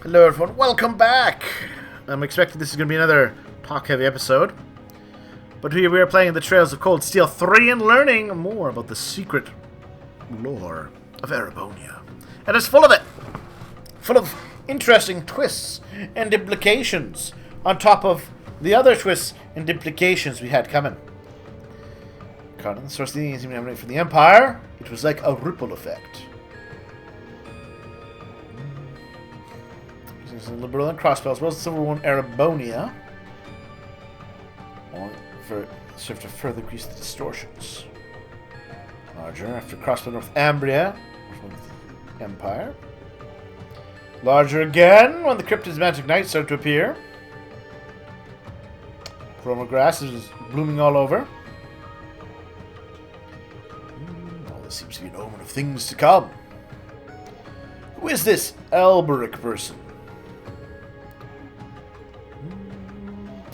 Hello everyone, welcome back! I'm expecting this is going to be another talk-heavy episode. But here we are playing the Trails of Cold Steel 3 and learning more about the secret lore of Erebonia. And it's full of it! Full of interesting twists and implications on top of the other twists and implications we had coming. Caught in the source of the emanate from the Empire, it was like a ripple effect. The liberal and crossbows, as well as the silver one, Erebonia, serve to further increase the distortions. Larger after crossbow Northumbria, from the Empire. Larger again when the cryptid's magic knights start to appear. Chroma grass is blooming all over. Well, this seems to be an omen of things to come. Who is this Alberic person?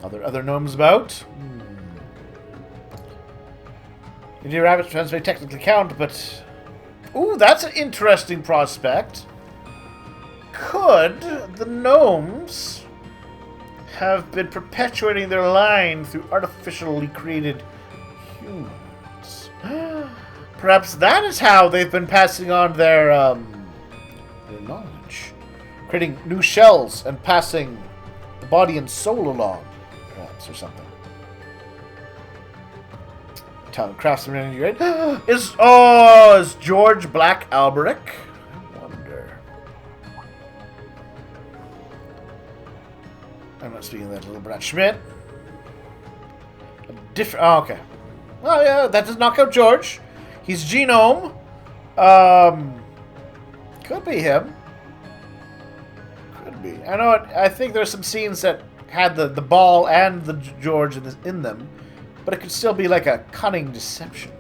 Are there other gnomes about? Indian rabbit trans may technically count, but... Ooh, that's an interesting prospect. Could the gnomes have been perpetuating their line through artificially created humans? Perhaps that is how they've been passing on their knowledge. Creating new shells and passing the body and soul along. Or something. Talent craftsman energy, right? Is George Black Alberic? I wonder. I'm not speaking of that little Brad Schmidt. A different. Oh, okay. Well, yeah, that does knock out George. He's genome. Could be him. Could be. I know. I think there's some scenes that had the ball and the George in them, but it could still be like a cunning deception.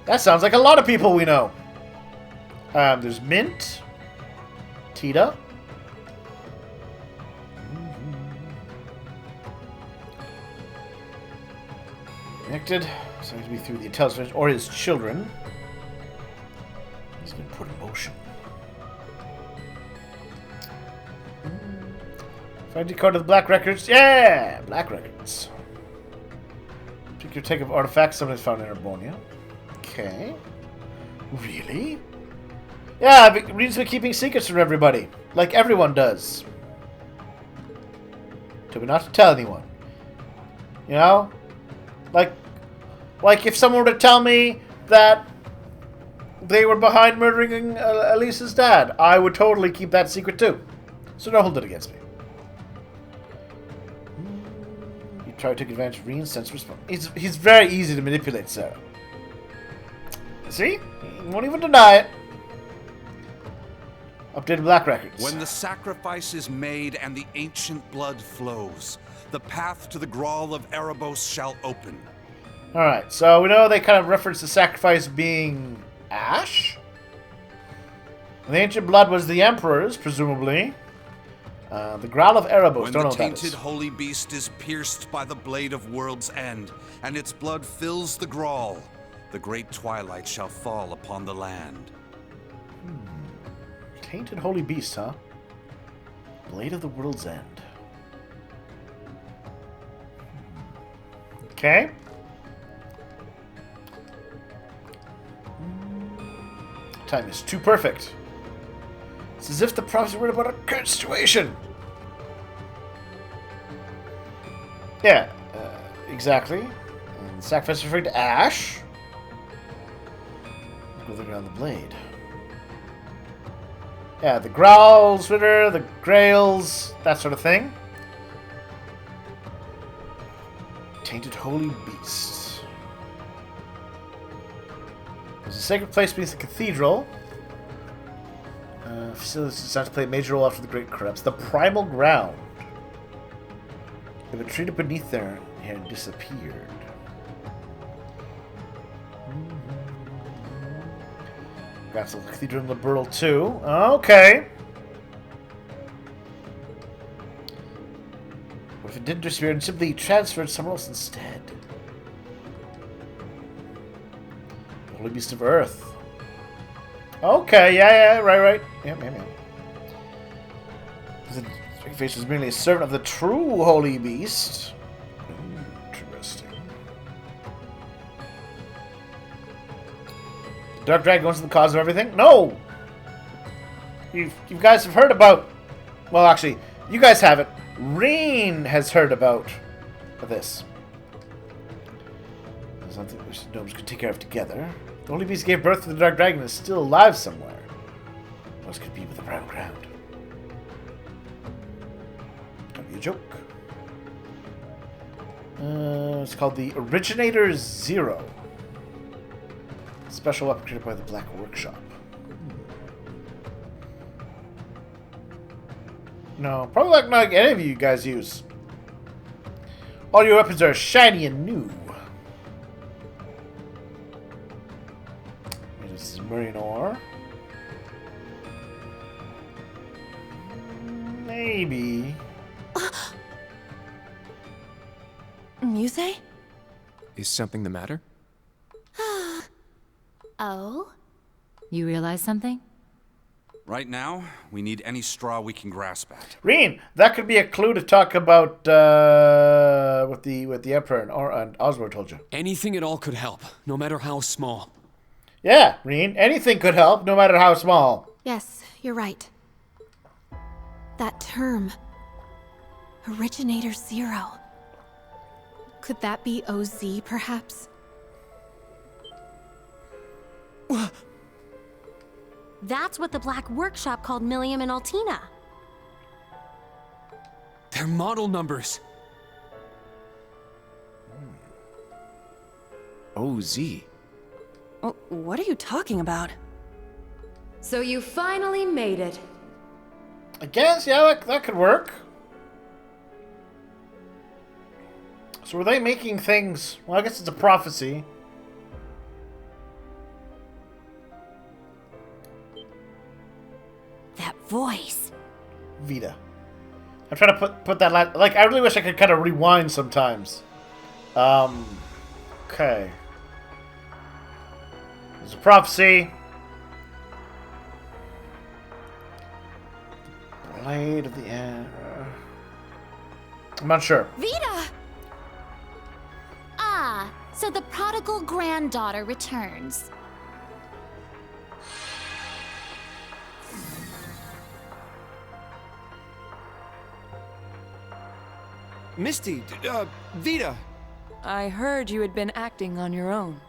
That sounds like a lot of people we know. There's Mint, Tita. Connected, so to be through the intelligence or his children. He's been put in motion. Find decode of the Black Records. Yeah! Black Records. Pick your take of artifacts somebody's found in Erebonia. Okay. Really? Yeah, Reed's been keeping secrets from everybody. Like everyone does. Told me not to tell anyone. You know? Like if someone were to tell me that they were behind murdering Elisa's dad, I would totally keep that secret too. So don't hold it against me. You try to take advantage of Reen's sense of response. He's very easy to manipulate, Sarah. See? He won't even deny it. Updated Black Records. When the sacrifice is made and the ancient blood flows, the path to the Grawl of Erebos shall open. Alright, so we know they kind of reference the sacrifice being ash? The ancient blood was the Emperor's, presumably. The Grawl of Erebos, don't know what that is. When the tainted holy beast is pierced by the blade of World's End, and its blood fills the Grawl, the great twilight shall fall upon the land. Tainted holy beast, huh? Blade of the World's End. Okay. Time is too perfect. It's as if the prophets were about a current situation. Yeah, exactly. And the sacrifice referring to ash. Go look around the blade. Yeah, the growls, Ritter, the grails, that sort of thing. Tainted holy beast. There's a sacred place beneath the cathedral. Facilities designed to play a major role after the Great Corrupts. The primal ground. They were treated beneath there and disappeared. Got the cathedral in Liberal too. Okay. What if it didn't disappear and simply transferred somewhere else instead? Holy Beast of Earth. Okay, yeah, right. Yeah. The Face is merely a servant of the true Holy Beast. Interesting. Dark Dragon was the cause of everything? No! You guys have heard about... Well, actually, you guys haven't. Reen has heard about this. There's something which the gnomes could take care of together. The Holy Beast gave birth to the Dark Dragon and is still alive somewhere. What else could be with the brown ground? Could be a joke. It's called the Originator Zero. Special weapon created by the Black Workshop. No, probably not like any of you guys use. All your weapons are shiny and new. This is marine ore. Maybe. Muse? Is something the matter? Oh? You realize something? Right now, we need any straw we can grasp at. Reen, that could be a clue to talk about what the Emperor and Osborne told you. Anything at all could help, no matter how small. Yeah, Reen, anything could help, no matter how small. Yes, you're right. That term. Originator Zero. Could that be OZ, perhaps? That's what the Black Workshop called Millium and Altina. They're model numbers. OZ. What are you talking about? So you finally made it. I guess, yeah, that could work. So were they making things... Well, I guess it's a prophecy. That voice. Vita. I'm trying to put that... Like, I really wish I could kind of rewind sometimes. Okay. There's a prophecy. Blade of the Air. I'm not sure. Vita! Ah, so the prodigal granddaughter returns. Misty, Vita. I heard you had been acting on your own.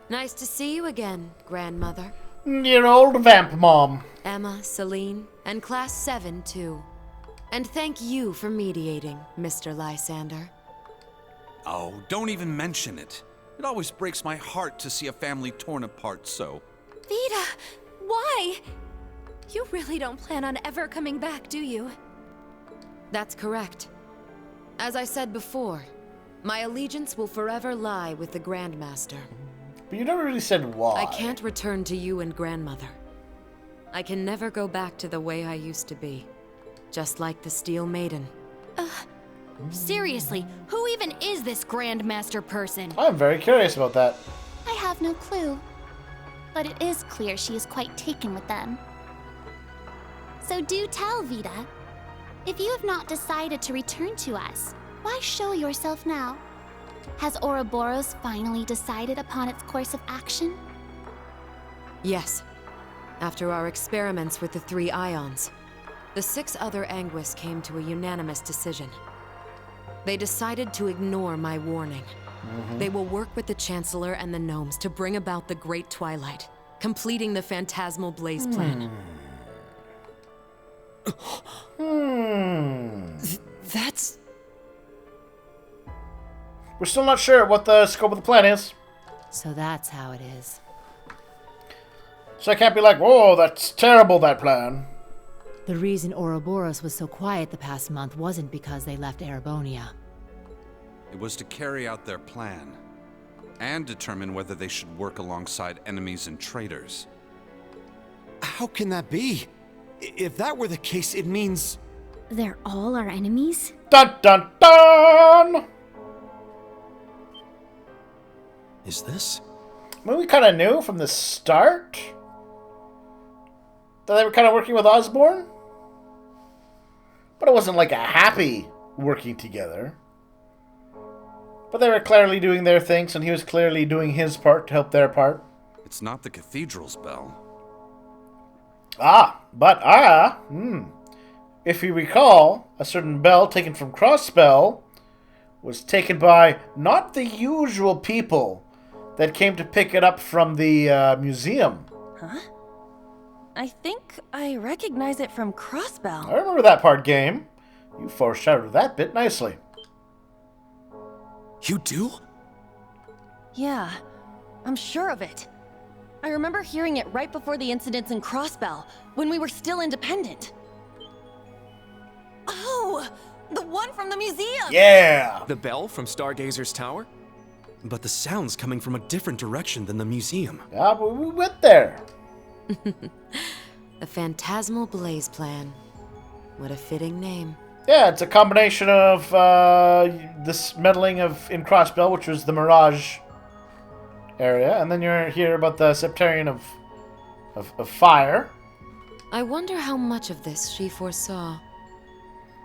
Nice to see you again, grandmother. Your old vamp mom. Emma, Celine, and Class 7, too. And thank you for mediating, Mr. Lysander. Oh, don't even mention it. It always breaks my heart to see a family torn apart so. Vita, why? You really don't plan on ever coming back, do you? That's correct. As I said before, my allegiance will forever lie with the Grandmaster. But you never really said why. I can't return to you and grandmother. I can never go back to the way I used to be. Just like the Steel Maiden. Seriously, who even is this Grandmaster person? I'm very curious about that. I have no clue. But it is clear she is quite taken with them. So do tell, Vita. If you have not decided to return to us, why show yourself now? Has Ouroboros finally decided upon its course of action? Yes. After our experiments with the 3 ions, the 6 other Anguis came to a unanimous decision. They decided to ignore my warning. They will work with the Chancellor and the Gnomes to bring about the Great Twilight, completing the Phantasmal Blaze plan. That's... We're still not sure what the scope of the plan is. So that's how it is. So I can't be like, whoa, that's terrible, that plan. The reason Ouroboros was so quiet the past month wasn't because they left Erebonia. It was to carry out their plan and determine whether they should work alongside enemies and traitors. How can that be? If that were the case, it means... They're all our enemies? Dun dun dun! is this? Well, we kind of knew from the start that they were kind of working with Osborn. But it wasn't like a happy working together. But they were clearly doing their things, and he was clearly doing his part to help their part. It's not the cathedral's bell. If you recall, a certain bell taken from Crossbell was taken by not the usual people that came to pick it up from the museum. Huh? I think I recognize it from I Crossbell. remember that part, game. You foreshadowed that bit nicely. You do? Yeah, I'm sure of it. I remember hearing it right before the incidents in Crossbell, when we were still independent. Oh, the one from the museum! Yeah! The bell from Stargazer's Tower? But the sound's coming from a different direction than the museum. Yeah, but we went there. The Phantasmal Blaze Plan. What a fitting name. Yeah, it's a combination of this meddling in Crossbell, which was the Mirage area, and then you hear about the Septarian of Fire. I wonder how much of this she foresaw.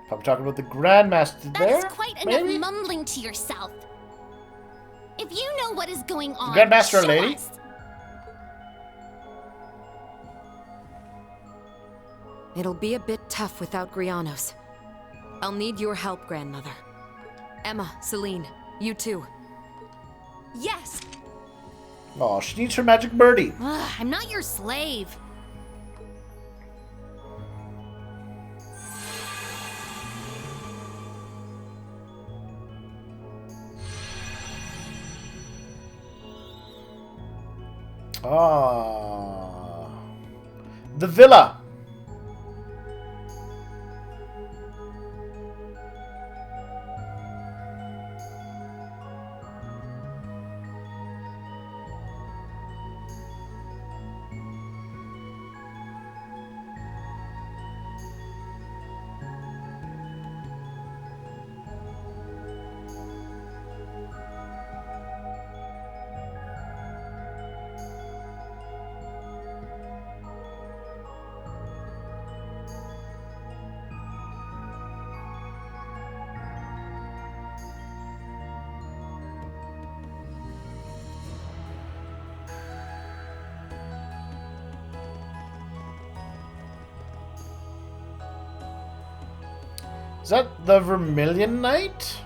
Probably talking about the Grandmaster there. That is quite maybe? enough mumbling to yourself. If you know what is going on, Grandmaster show lady? us. It'll be a bit tough without Grianos. I'll need your help, Grandmother. Emma, Celine, you too. Yes! Oh, she needs her magic birdie. Ugh, I'm not your slave. Ah. The villa. Is that the Vermilion Knight?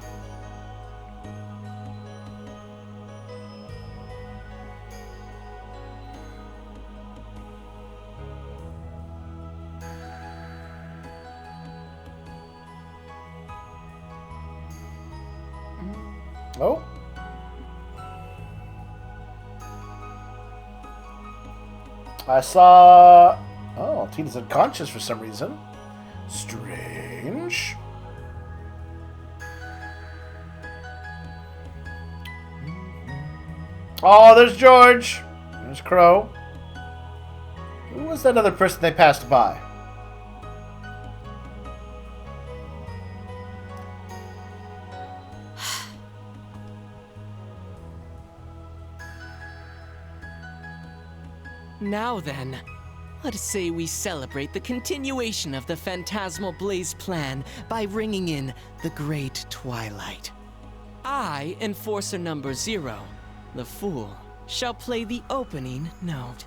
Oh. I saw... Oh, Tina's unconscious for some reason. Strange. Oh, there's George. There's Crow. Who was that other person they passed by? Now then, let's say we celebrate the continuation of the Phantasmal Blaze plan by ringing in the Great Twilight. I, Enforcer number 0, the Fool, shall play the opening note.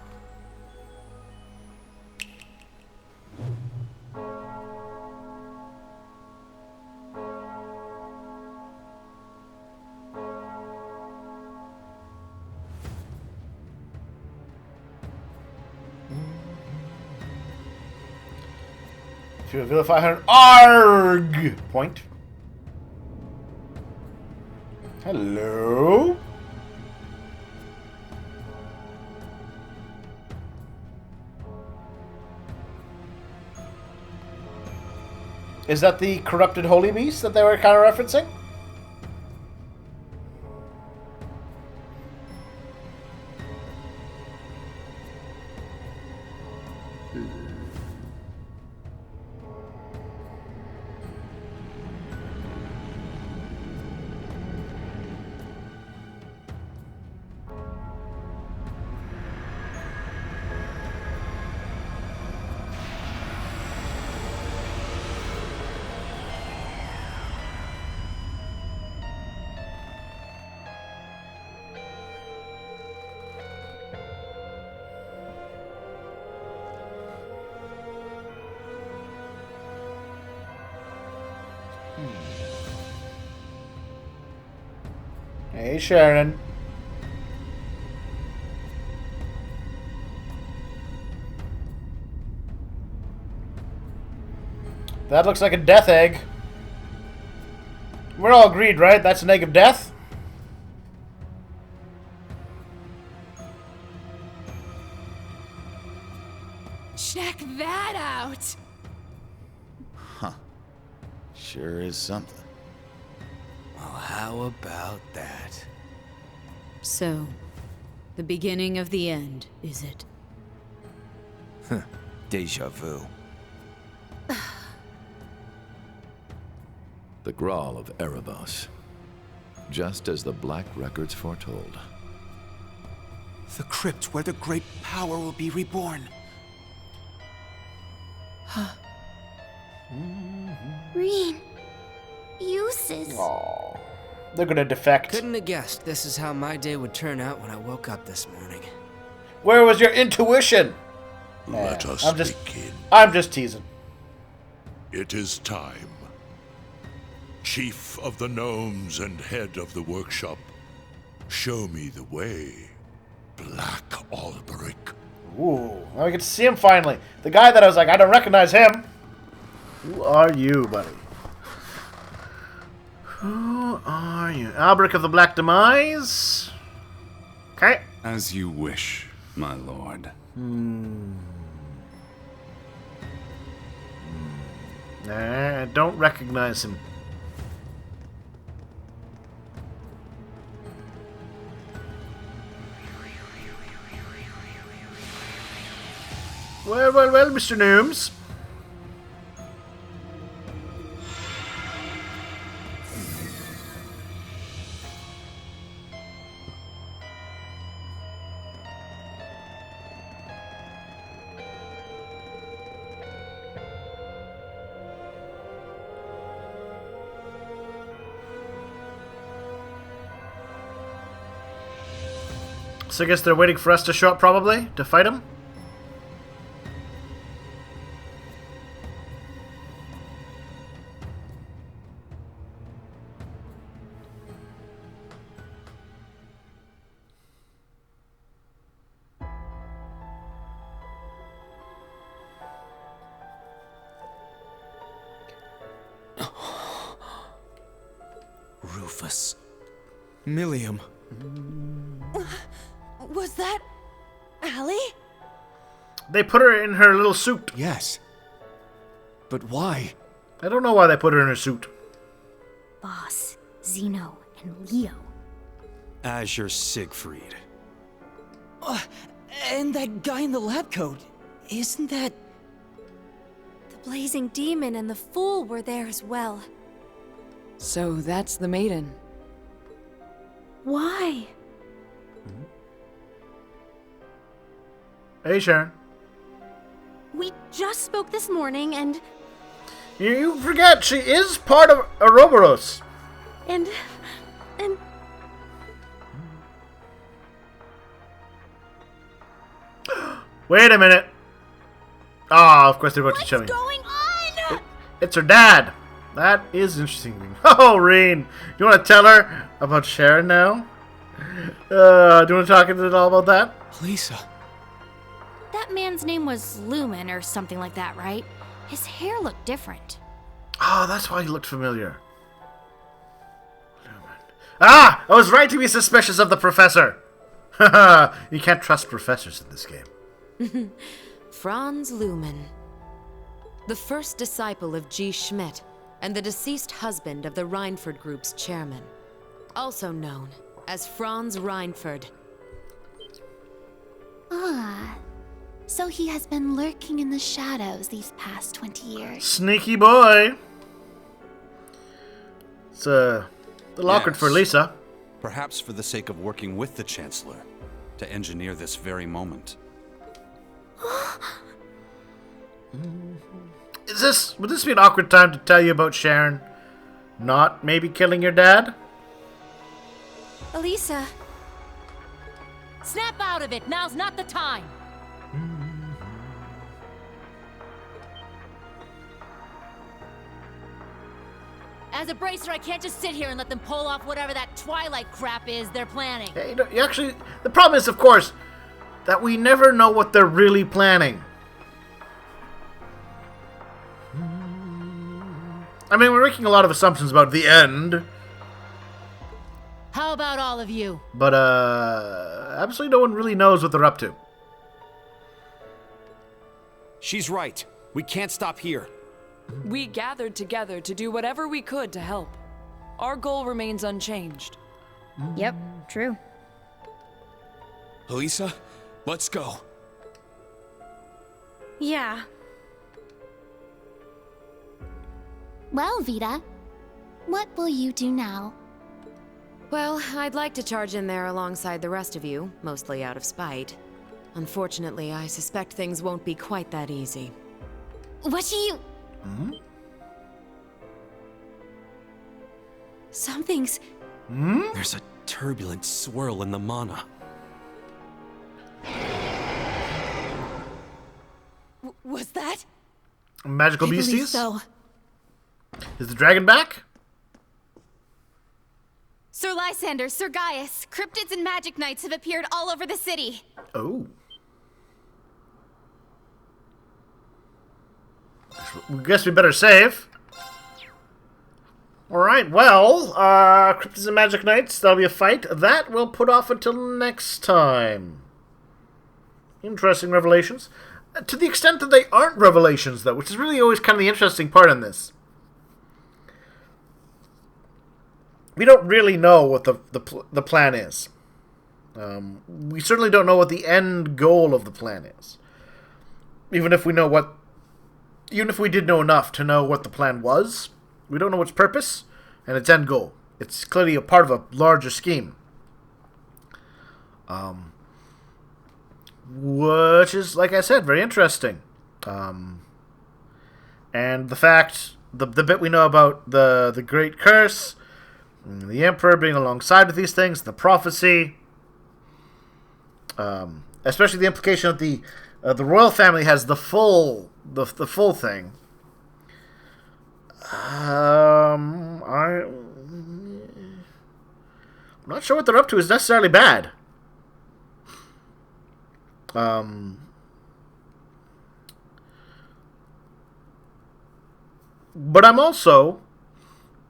To vilify her ARG point. Hello? Is that the corrupted holy beast that they were kind of referencing? Hey, Sharon. That looks like a death egg. We're all agreed, right? That's an egg of death? Check that out! Huh. Sure is something. Well, how about that? So, the beginning of the end, is it? Deja vu. The Grawl of Erebos. Just as the Black Records foretold. The crypt where the great power will be reborn. Reen. Uses. Aww. They're gonna defect. Couldn't have guessed this is how my day would turn out when I woke up this morning. Where was your intuition? Let us begin. I'm just teasing. It is time. Chief of the Gnomes and head of the workshop, show me the way, Black Alberic. Ooh, now we get to see him finally. The guy that I was like, I don't recognize him. Who are you, buddy? Who are you? Alberic of the Black Demise? Okay. As you wish, my lord. I don't recognize him. Well, Mr. Gnomes. So I guess they're waiting for us to show up, probably, to fight him? Rufus. Millium. Was that Allie? They put her in her little suit. Yes. But why? I don't know why they put her in her suit. Boss, Zeno, and Leo. Azure Siegfried. And that guy in the lab coat. Isn't that... The Blazing Demon and the Fool were there as well. So that's the maiden. Why? Hey, Sharon. We just spoke this morning and... You forget, she is part of Ouroboros. And... Wait a minute. Ah, of course they're about to show me. What's going on? It's her dad. That is interesting. Oh, Reen. You want to tell her about Sharon now? Do you want to talk at all about that? Lisa. That man's name was Lumen or something like that, right? His hair looked different. Oh, that's why he looked familiar. Lumen. Ah! I was right to be suspicious of the professor. Haha, you can't trust professors in this game. Franz Lumen. The first disciple of G. Schmidt, and the deceased husband of the Reinford Group's chairman. Also known as Franz Reinford. Ah, so he has been lurking in the shadows these past 20 years. Sneaky boy. It's a little awkward for Lisa. Perhaps for the sake of working with the Chancellor to engineer this very moment. Would this be an awkward time to tell you about Sharon not maybe killing your dad? Elisa. Snap out of it. Now's not the time. As a bracer, I can't just sit here and let them pull off whatever that Twilight crap is they're planning. Yeah, you actually, the problem is, of course, that we never know what they're really planning. I mean, we're making a lot of assumptions about the end. How about all of you? But, absolutely no one really knows what they're up to. She's right. We can't stop here. We gathered together to do whatever we could to help. Our goal remains unchanged. Yep, true. Elisa, let's go. Yeah. Well, Vita, what will you do now? Well, I'd like to charge in there alongside the rest of you, mostly out of spite. Unfortunately, I suspect things won't be quite that easy. What do you... Hmm? Something's... Hmm? There's a turbulent swirl in the mana. Was that? Magical I believe beasties? so. Is the dragon back? Sir Lysander, Sir Gaius, cryptids and magic knights have appeared all over the city. Oh. I guess we better save. Alright, well, Cryptids and Magic Knights, that'll be a fight. That we'll put off until next time. Interesting revelations. To the extent that they aren't revelations, though, which is really always kind of the interesting part in this. We don't really know what the plan is. We certainly don't know what the end goal of the plan is. Even if we did know enough to know what the plan was, we don't know its purpose and its end goal. It's clearly a part of a larger scheme. Which is, like I said, very interesting. And the fact, the bit we know about the Great Curse, the Emperor being alongside with these things, the prophecy, especially the implication that the royal family has the full thing. I'm not sure what they're up to is necessarily bad. But I'm also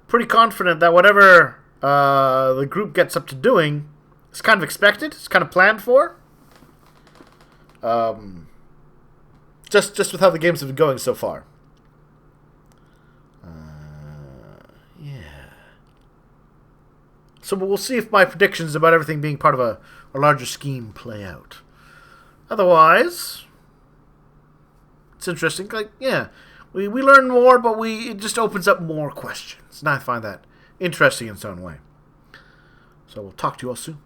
pretty confident that whatever the group gets up to doing is kind of expected. It's kind of planned for. Just with how the games have been going so far. Yeah. So we'll see if my predictions about everything being part of a larger scheme play out. Otherwise, it's interesting. Like, yeah, we learn more, but it just opens up more questions. And I find that interesting in its own way. So we'll talk to you all soon.